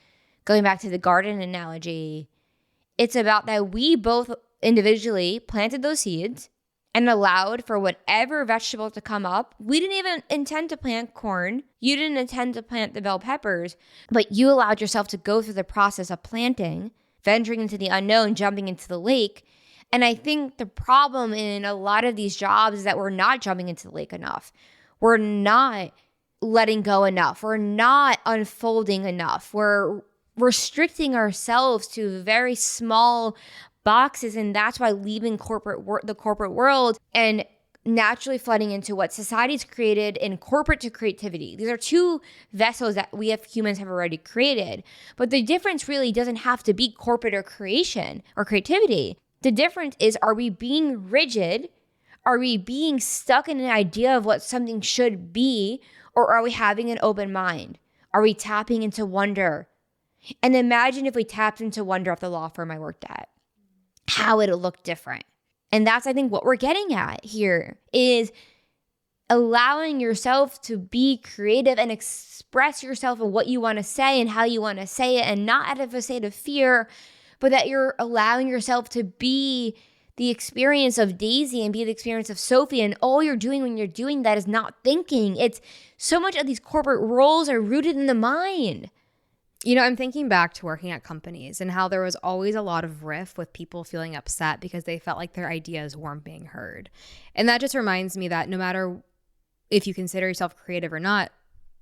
Going back to the garden analogy, it's about that we both individually planted those seeds and allowed for whatever vegetable to come up. We didn't even intend to plant corn. You didn't intend to plant the bell peppers, but you allowed yourself to go through the process of planting, venturing into the unknown, jumping into the lake. And I think the problem in a lot of these jobs is that we're not jumping into the lake enough. We're not letting go enough. We're not unfolding enough. We're restricting ourselves to very small boxes, and that's why leaving the corporate world and naturally flooding into what society's created in corporate to creativity. These are two vessels that we as humans have already created, but the difference really doesn't have to be corporate or creation or creativity. The difference is, are we being rigid? Are we being stuck in an idea of what something should be? Or are we having an open mind? Are we tapping into wonder? And imagine if we tapped into wonder at the law firm I worked at, how it'll look different. And that's, I think, what we're getting at here is allowing yourself to be creative and express yourself and what you want to say and how you want to say it, and not out of a state of fear, but that you're allowing yourself to be the experience of Daisy and be the experience of Sophie. And all you're doing when you're doing that is not thinking. It's so much of these corporate roles are rooted in the mind. I'm thinking back to working at companies and how there was always a lot of riff with people feeling upset because they felt like their ideas weren't being heard. And that just reminds me that no matter if you consider yourself creative or not,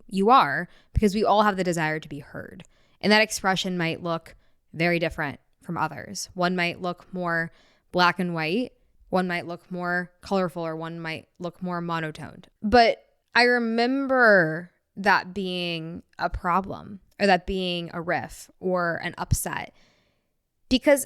you are, because we all have the desire to be heard. And that expression might look very different from others. One might look more black and white, one might look more colorful, or one might look more monotoned. But I remember that being a problem, or that being a riff or an upset, because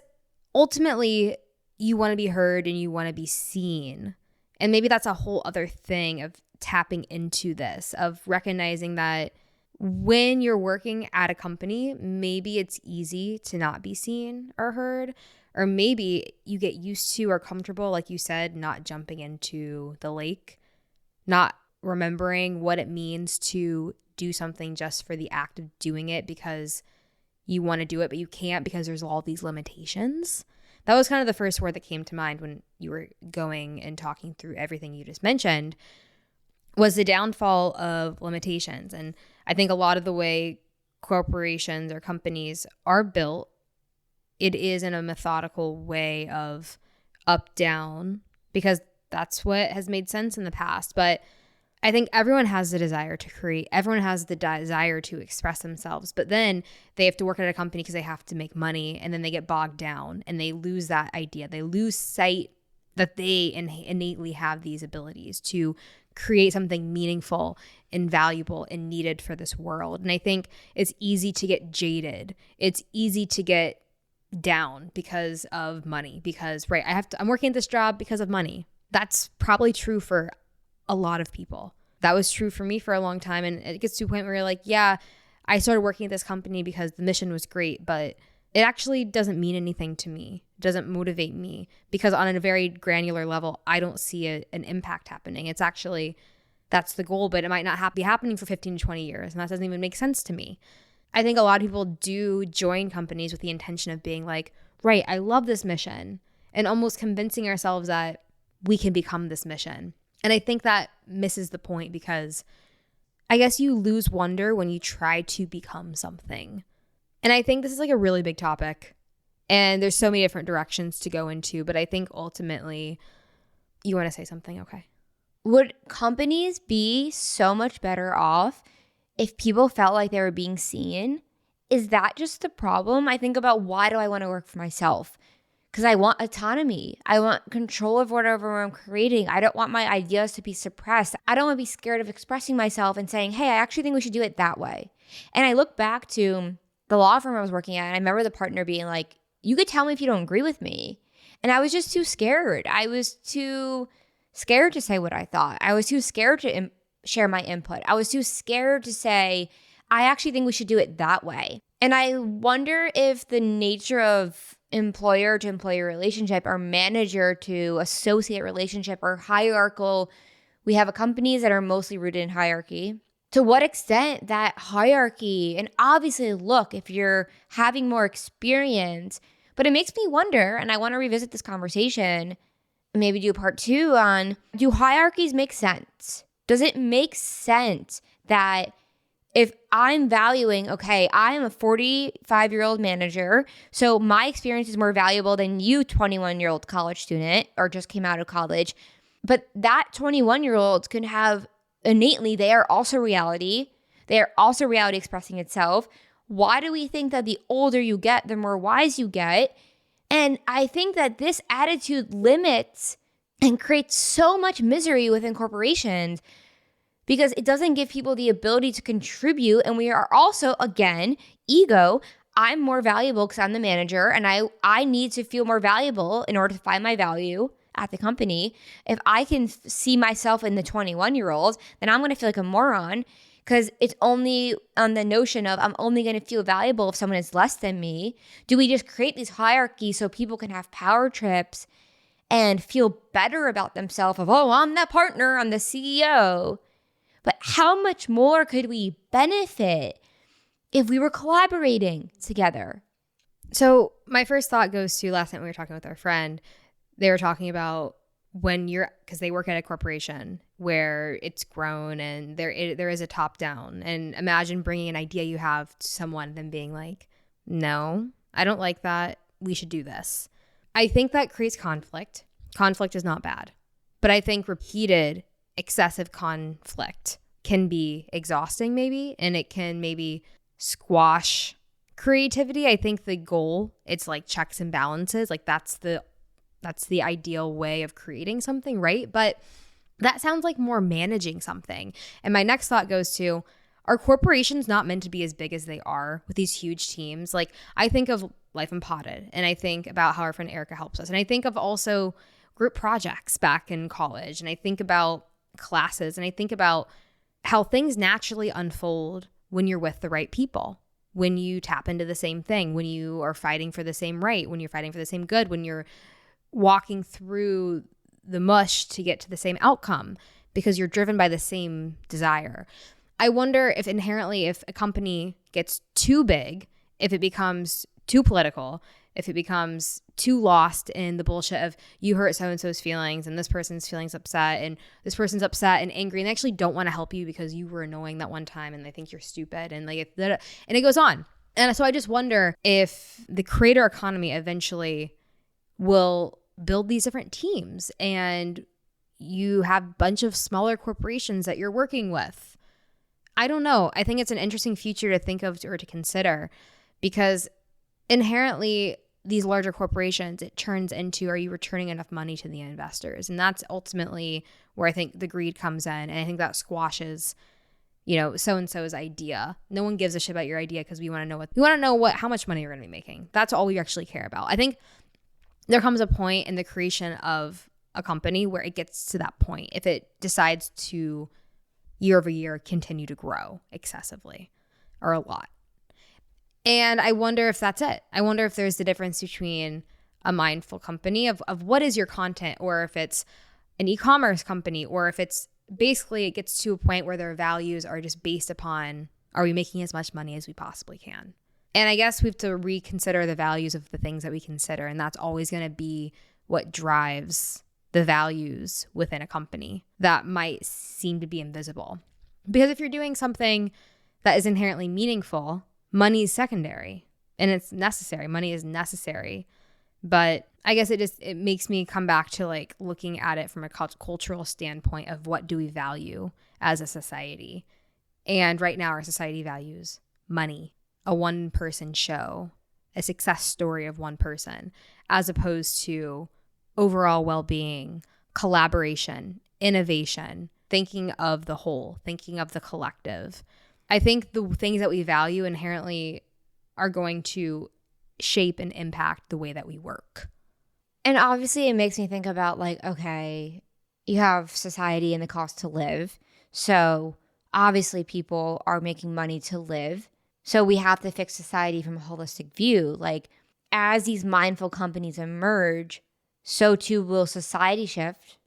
ultimately you want to be heard and you want to be seen. And maybe that's a whole other thing of tapping into this, of recognizing that when you're working at a company, maybe it's easy to not be seen or heard, or maybe you get used to or comfortable, like you said, not jumping into the lake, not remembering what it means to do something just for the act of doing it because you want to do it, but you can't because there's all these limitations. That was kind of the first word that came to mind when you were going and talking through everything you just mentioned, was the downfall of limitations. And I think a lot of the way corporations or companies are built, it is in a methodical way of up, down, because that's what has made sense in the past. But I think everyone has the desire to create. Everyone has the desire to express themselves. But then they have to work at a company because they have to make money, and then they get bogged down and they lose that idea. They lose sight that they innately have these abilities to create something meaningful and valuable and needed for this world. And I think it's easy to get jaded. It's easy to get down because of money, because, right, I'm working at this job because of money. That's probably true for a lot of people. That was true for me for a long time. And it gets to a point where you're like, yeah, I started working at this company because the mission was great, but it actually doesn't mean anything to me. It doesn't motivate me, because on a very granular level, I don't see an impact happening. It's actually, that's the goal, but it might not be happening for 15 to 20 years. And that doesn't even make sense to me. I think a lot of people do join companies with the intention of being like, right, I love this mission, and almost convincing ourselves that we can become this mission. And I think that misses the point, because I guess you lose wonder when you try to become something. And I think this is like a really big topic, and there's so many different directions to go into, but I think ultimately, you want to say something, okay? Would companies be so much better off if people felt like they were being seen, is that just the problem? I think about, why do I want to work for myself? Because I want autonomy. I want control of whatever I'm creating. I don't want my ideas to be suppressed. I don't want to be scared of expressing myself and saying, hey, I actually think we should do it that way. And I look back to the law firm I was working at, and I remember the partner being like, you could tell me if you don't agree with me. And I was just too scared. I was too scared to say what I thought. I was too scared to share my input. I was too scared to say, I actually think we should do it that way. And I wonder if the nature of employer to employer relationship or manager to associate relationship or hierarchical, we have companies that are mostly rooted in hierarchy. To what extent that hierarchy, and obviously look, if you're having more experience, but it makes me wonder, and I want to revisit this conversation, maybe do a part 2 on, do hierarchies make sense? Does it make sense that if I'm valuing, okay, I'm a 45-year-old manager, so my experience is more valuable than you, 21-year-old college student, or just came out of college, but that 21-year-old can have innately, they are also reality. They are also reality expressing itself. Why do we think that the older you get, the more wise you get? And I think that this attitude limits and creates so much misery within corporations because it doesn't give people the ability to contribute. And we are also, again, ego. I'm more valuable because I'm the manager, and I need to feel more valuable in order to find my value at the company. If I can see myself in the 21-year-old, then I'm going to feel like a moron because it's only on the notion of I'm only going to feel valuable if someone is less than me. Do we just create these hierarchies so people can have power trips and feel better about themselves of, oh, I'm that partner, I'm the CEO. But how much more could we benefit if we were collaborating together? So my first thought goes to last night we were talking with our friend. They were talking about when you're, because they work at a corporation where it's grown and there is a top down. And imagine bringing an idea you have to someone and then being like, no, I don't like that. We should do this. I think that creates conflict. Conflict is not bad. But I think repeated excessive conflict can be exhausting maybe, and it can maybe squash creativity. I think the goal, it's like checks and balances. Like that's the ideal way of creating something, right? But that sounds like more managing something. And my next thought goes to, are corporations not meant to be as big as they are with these huge teams? Like I think of Life Unpotted, and I think about how our friend Erica helps us. And I think of also group projects back in college. And I think about classes, and I think about how things naturally unfold when you're with the right people, when you tap into the same thing, when you are fighting for the same right, when you're fighting for the same good, when you're walking through the mush to get to the same outcome because you're driven by the same desire. I wonder if inherently, if a company gets too big, if it becomes too political, if it becomes too lost in the bullshit of you hurt so-and-so's feelings and this person's feelings upset and this person's upset and angry and they actually don't want to help you because you were annoying that one time and they think you're stupid and like and it goes on. And so I just wonder if the creator economy eventually will build these different teams and you have a bunch of smaller corporations that you're working with. I don't know. I think it's an interesting future to think of or to consider because inherently these larger corporations, it turns into, are you returning enough money to the investors? And that's ultimately where I think the greed comes in. And I think that squashes, so-and-so's idea. No one gives a shit about your idea because we want to know how much money you're going to be making. That's all we actually care about. I think there comes a point in the creation of a company where it gets to that point. If it decides to year over year continue to grow excessively or a lot. And I wonder if that's it. I wonder if there's the difference between a mindful company of what is your content, or if it's an e-commerce company, or if it's basically it gets to a point where their values are just based upon, are we making as much money as we possibly can? And I guess we have to reconsider the values of the things that we consider. And that's always going to be what drives the values within a company that might seem to be invisible. Because if you're doing something that is inherently meaningful, money is secondary and it's necessary. Money is necessary. But I guess it makes me come back to like looking at it from a cultural standpoint of what do we value as a society. And right now our society values money, a one-person show, a success story of one person, as opposed to overall well-being, collaboration, innovation, thinking of the whole, thinking of the collective. I think the things that we value inherently are going to shape and impact the way that we work. And obviously it makes me think about like, okay, you have society and the cost to live. So obviously people are making money to live. So we have to fix society from a holistic view. Like as these mindful companies emerge, so too will society shift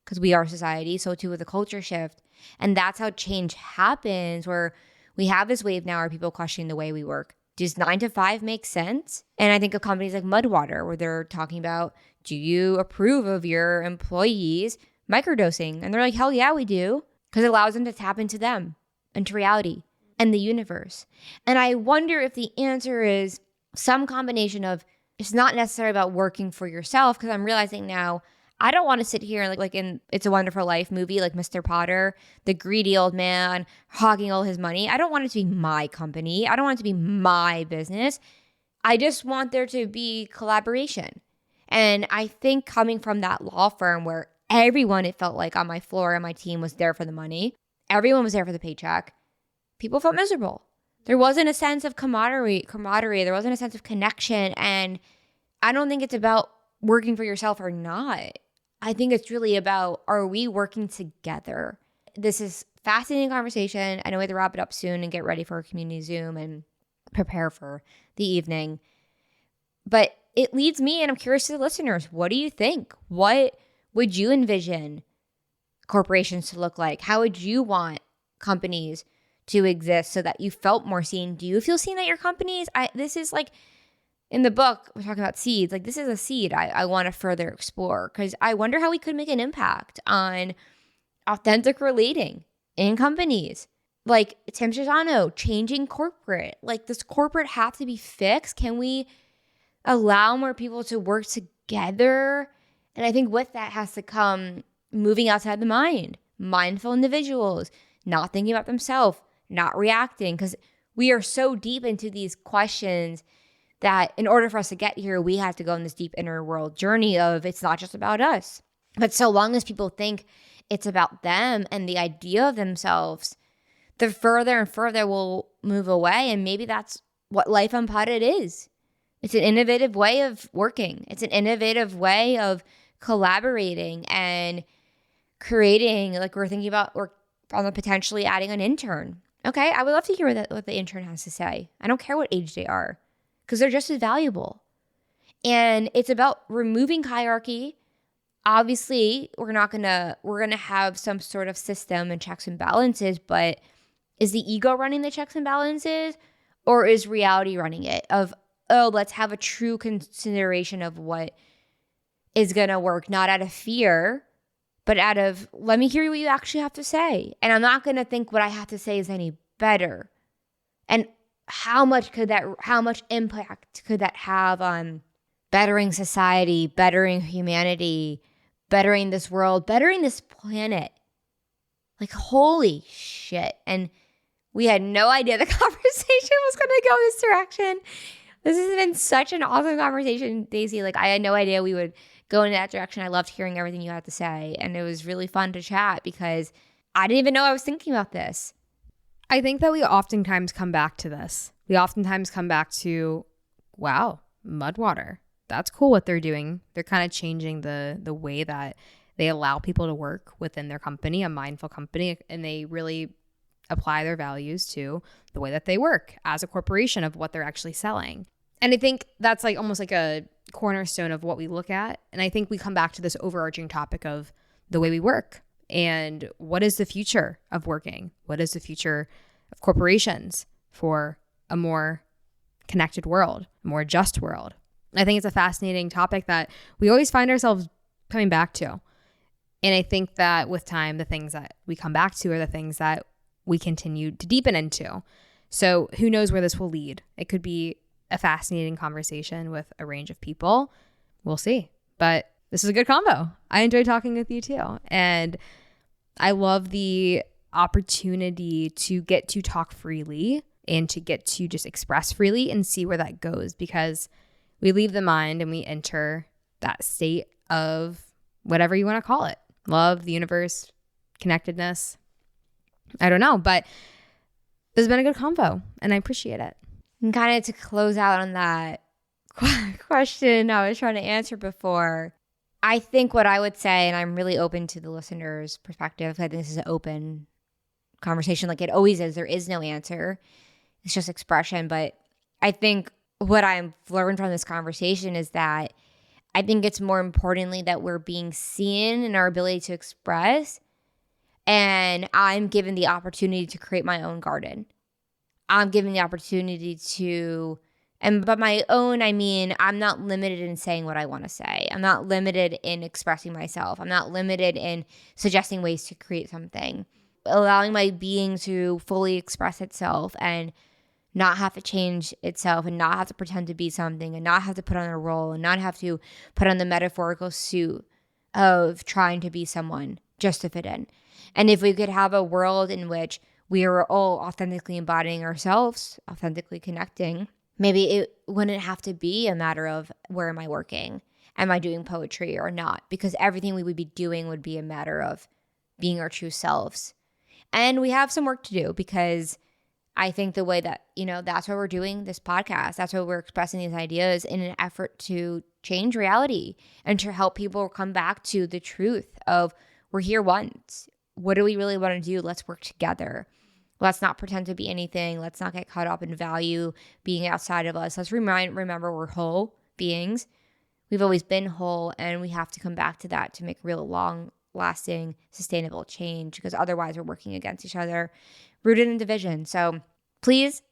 because we are society. So too will the culture shift. And that's how change happens, where we have this wave now where people questioning the way we work. Does 9 to 5 make sense? And I think of companies like Mudwater, where they're talking about, do you approve of your employees microdosing? And they're like, hell yeah, we do. Because it allows them to tap into them, into reality and the universe. And I wonder if the answer is some combination of, it's not necessarily about working for yourself, because I'm realizing now I don't want to sit here like in It's a Wonderful Life movie, like Mr. Potter, the greedy old man hogging all his money. I don't want it to be my company. I don't want it to be my business. I just want there to be collaboration. And I think coming from that law firm where everyone, it felt like on my floor and my team, was there for the money, everyone was there for the paycheck, people felt miserable. There wasn't a sense of camaraderie. There wasn't a sense of connection. And I don't think it's about working for yourself or not. I think it's really about, are we working together? This is fascinating conversation. I know we have to wrap it up soon and get ready for a community Zoom and prepare for the evening. But it leads me, and I'm curious to the listeners, what do you think? What would you envision corporations to look like? How would you want companies to exist so that you felt more seen? Do you feel seen at your companies? This is like, in the book, we're talking about seeds. Like, this is a seed I want to further explore, because I wonder how we could make an impact on authentic relating in companies. Like Tim Chisano, changing corporate. Like, does corporate have to be fixed? Can we allow more people to work together? And I think with that has to come moving outside the mind, mindful individuals, not thinking about themselves, not reacting, because we are so deep into these questions that in order for us to get here, we have to go on this deep inner world journey of, it's not just about us. But so long as people think it's about them and the idea of themselves, the further and further we'll move away. And maybe that's what Life Unpotted is. It's an innovative way of working. It's an innovative way of collaborating and creating, like we're thinking about, we're potentially adding an intern. Okay, I would love to hear what the intern has to say. I don't care what age they are, because they're just as valuable. And it's about removing hierarchy. Obviously, we're gonna have some sort of system and checks and balances, but is the ego running the checks and balances, or is reality running it? Of, oh, let's have a true consideration of what is gonna work, not out of fear, but out of, let me hear what you actually have to say. And I'm not gonna think what I have to say is any better. And how much impact could that have on bettering society, bettering humanity, bettering this world, bettering this planet? Like, holy shit. And we had no idea the conversation was going to go this direction. This has been such an awesome conversation, Daisy. Like, I had no idea we would go in that direction. I loved hearing everything you had to say. And it was really fun to chat, because I didn't even know I was thinking about this. I think that we oftentimes come back to this. We oftentimes come back to, wow, Mudwater. That's cool what they're doing. They're kind of changing the way that they allow people to work within their company, a mindful company, and they really apply their values to the way that they work as a corporation of what they're actually selling. And I think that's like almost like a cornerstone of what we look at. And I think we come back to this overarching topic of the way we work. And what is the future of working? What is the future of corporations for a more connected world, a more just world? I think it's a fascinating topic that we always find ourselves coming back to. And I think that with time, the things that we come back to are the things that we continue to deepen into. So who knows where this will lead? It could be a fascinating conversation with a range of people. We'll see. But this is a good combo. I enjoy talking with you too. And I love the opportunity to get to talk freely and to get to just express freely and see where that goes, because we leave the mind and we enter that state of whatever you want to call it. Love, the universe, connectedness. I don't know, but this has been a good convo and I appreciate it. And kind of to close out on that question I was trying to answer before, I think what I would say, and I'm really open to the listener's perspective, I think this is an open conversation like it always is. There is no answer. It's just expression. But I think what I've learned from this conversation is that I think it's more importantly that we're being seen in our ability to express. And I'm given the opportunity to create my own garden. I'm given the opportunity to, and by my own, I mean, I'm not limited in saying what I want to say. I'm not limited in expressing myself. I'm not limited in suggesting ways to create something. Allowing my being to fully express itself and not have to change itself and not have to pretend to be something and not have to put on a role and not have to put on the metaphorical suit of trying to be someone just to fit in. And if we could have a world in which we are all authentically embodying ourselves, authentically connecting, maybe it wouldn't have to be a matter of where am I working? Am I doing poetry or not? Because everything we would be doing would be a matter of being our true selves. And we have some work to do, because I think the way that, that's why we're doing this podcast. That's why we're expressing these ideas in an effort to change reality and to help people come back to the truth of we're here once. What do we really want to do? Let's work together. Let's not pretend to be anything. Let's not get caught up in value being outside of us. Let's remember we're whole beings. We've always been whole, and we have to come back to that to make real long-lasting, sustainable change, because otherwise we're working against each other, rooted in division. So please,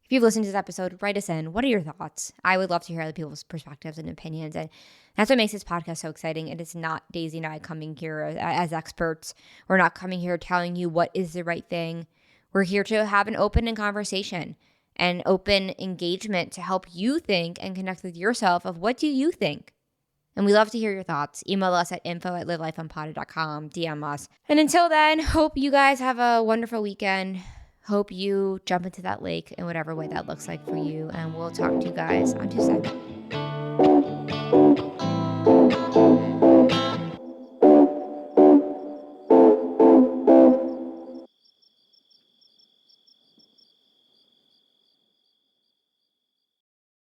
if you've listened to this episode, write us in. What are your thoughts? I would love to hear other people's perspectives and opinions. And that's what makes this podcast so exciting. And it's not Daisy and I coming here as experts. We're not coming here telling you what is the right thing. We're here to have an open conversation and open engagement to help you think and connect with yourself of what do you think? And we love to hear your thoughts. Email us at info@livelifeumpotted.com, DM us. And until then, hope you guys have a wonderful weekend. Hope you jump into that lake in whatever way that looks like for you. And we'll talk to you guys on Tuesday.